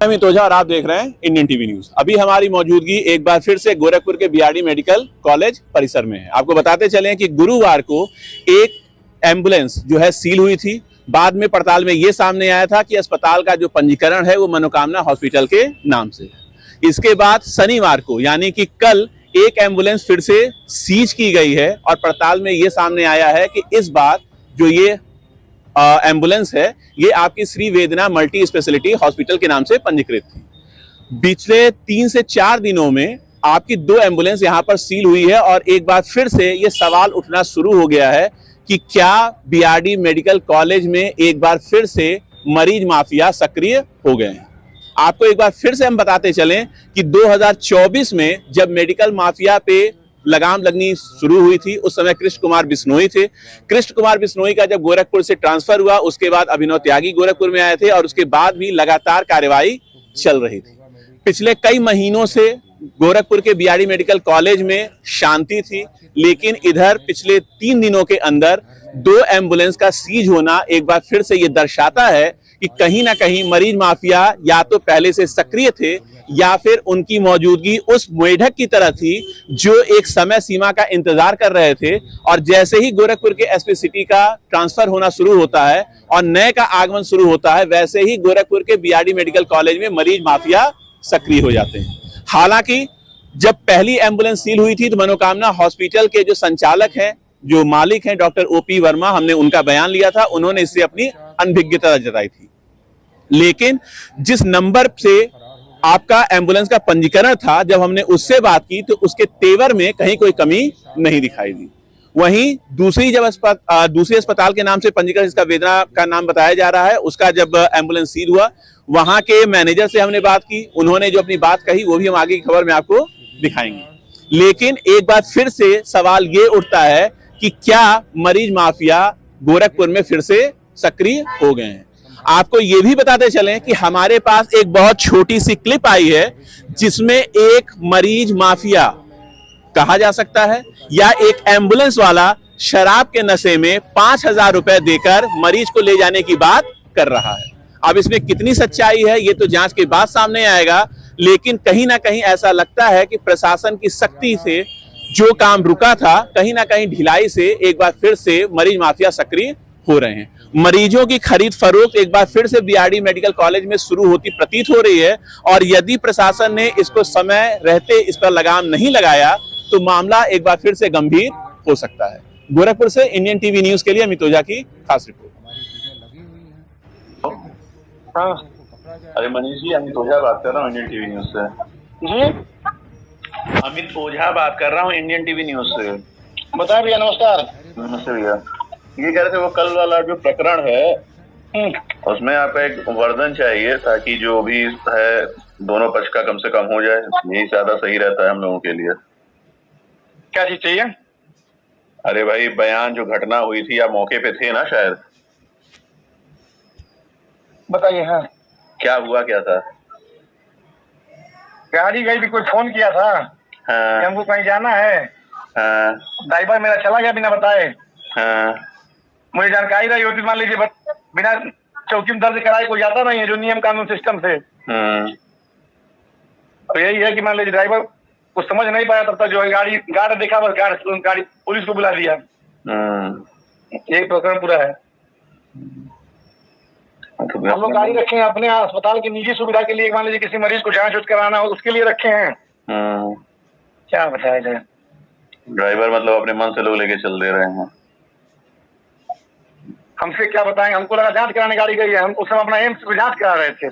अमित ओझा और आप देख रहे हैं इंडियन टीवी न्यूज। अभी हमारी मौजूदगी एक बार फिर से गोरखपुर के बीआरडी मेडिकल कॉलेज परिसर में है। आपको बताते चलें कि गुरुवार को एक एम्बुलेंस जो है सील हुई थी। बाद में पड़ताल में ये सामने आया था कि अस्पताल का जो पंजीकरण है वो मनोकामना हॉस्पिटल के नाम से है। इसके बाद शनिवार को यानी कि कल एक एम्बुलेंस फिर से सीज की गई है और पड़ताल में ये सामने आया है कि इस बार जो ये एम्बुलेंस है ये आपकी श्री वेदना मल्टी स्पेशलिटी हॉस्पिटल के नाम से पंजीकृत थी। पिछले 3 से 4 दिनों में आपकी 2 एम्बुलेंस यहां पर सील हुई है और एक बार फिर से ये सवाल उठना शुरू हो गया है कि क्या बीआरडी मेडिकल कॉलेज में एक बार फिर से मरीज माफिया सक्रिय हो गए हैं। आपको एक बार फिर से हम बताते चलें कि 2024 में जब मेडिकल माफिया पे लगाम लगनी शुरू हुई थी उस समय कृष्ण कुमार बिश्नोई थे। कृष्ण कुमार बिश्नोई का जब गोरखपुर से ट्रांसफर हुआ उसके बाद अभिनव त्यागी गोरखपुर में आए थे और उसके बाद भी लगातार कार्यवाही चल रही थी। पिछले कई महीनों से गोरखपुर के बीआरडी मेडिकल कॉलेज में शांति थी, लेकिन इधर पिछले 3 दिनों के अंदर 2 एम्बुलेंस का सीज होना एक बार फिर से ये दर्शाता है कि कहीं ना कहीं मरीज माफिया या तो पहले से सक्रिय थे या फिर उनकी मौजूदगी उस मेढक की तरह थी जो एक समय सीमा का इंतजार कर रहे थे और जैसे ही गोरखपुर के एसपी सिटी का ट्रांसफर होना शुरू होता है और नए का आगमन शुरू होता है वैसे ही गोरखपुर के बीआरडी मेडिकल कॉलेज में मरीज माफिया सक्रिय हो जाते हैं। हालांकि जब पहली एम्बुलेंस सील हुई थी तो मनोकामना हॉस्पिटल के जो संचालक हैं, जो मालिक हैं डॉक्टर ओपी वर्मा, हमने उनका बयान लिया था। उन्होंने इससे अपनी अनभिज्ञता जताई थी, लेकिन जिस नंबर से आपका एम्बुलेंस का पंजीकरण था जब हमने उससे बात की तो उसके तेवर में कहीं कोई कमी नहीं दिखाई दी। वहीं दूसरी अस्पताल के नाम से पंजीकरण, जिसका वेदना का नाम बताया जा रहा है, उसका जब एम्बुलेंस सील हुआ वहां के मैनेजर से हमने बात की। उन्होंने जो अपनी बात कही वो भी हम आगे की खबर में आपको दिखाएंगे। लेकिन एक बार फिर से सवाल ये उठता है कि क्या मरीज माफिया गोरखपुर में फिर से सक्रिय हो गए हैं। आपको ये भी बताते चलें कि हमारे पास एक बहुत छोटी सी क्लिप आई है जिसमें एक मरीज माफिया कहा जा सकता है या एक एम्बुलेंस वाला शराब के नशे में 5,000 रुपए देकर मरीज को ले जाने की बात कर रहा है। अब इसमें कितनी सच्चाई है ये तो जांच के बाद सामने आएगा, लेकिन कहीं ना कहीं ऐसा लगता है कि प्रशासन की सख्ती से जो काम रुका था कहीं ना कहीं ढिलाई से एक बार फिर से मरीज माफिया सक्रिय हो रहे हैं। मरीजों की खरीद फरोख्त एक बार फिर से बीआरडी मेडिकल कॉलेज में शुरू होती प्रतीत हो रही है और यदि प्रशासन ने इसको समय रहते इस पर लगाम नहीं लगाया तो मामला एक बार फिर से गंभीर हो सकता है। गोरखपुर से इंडियन टीवी न्यूज के लिए अमित ओझा की खास रिपोर्ट। हाँ। अरे मनीष जी, अमित ओझा बात कर रहा हूँ इंडियन टीवी न्यूज से। जी अमित ओझा बात कर रहा हूँ इंडियन टीवी न्यूज से। बताए भैया, नमस्कार। नमस्ते भैया। ये कह रहे थे वो कल वाला जो प्रकरण है उसमें आपका एक वर्णन चाहिए ताकि जो भी है दोनों पक्ष का कम से कम हो जाए। यही ज्यादा सही रहता है हम लोगों के लिए। क्या चीज चाहिए? अरे भाई, बयान जो घटना हुई थी आप मौके पे थे ना शायद, बताइए। हाँ, क्या हुआ क्या था? गाड़ी गई भी, कोई फोन किया था हाँ, कि हमको कहीं जाना है। हाँ, ड्राइवर मेरा चला गया बिना बताए। हाँ, मुझे जानकारी रही होती मान लीजिए, बिना चौकी में दर्ज कराए कोई जाता नहीं है जो नियम कानून सिस्टम से। तो यही है कि मान लीजिए ड्राइवर कुछ समझ नहीं पाया, तब तक जो है गार्ड देखा, बस गाड़ी पुलिस को बुला दिया। यही प्रकरण पूरा है। हम लोग गाड़ी रखे हैं अपने अस्पताल की निजी सुविधा के लिए। मान लीजिए किसी मरीज को जांच कराना हो उसके लिए रखे हैं। क्या बताया जाए। ड्राइवर मतलब अपने मन से लोग लेके चल दे रहे हैं। हमसे क्या बताएं, हमको लगा जांच कराने गाड़ी गई है। हम उस समय अपना एम्स में जांच करा रहे थे।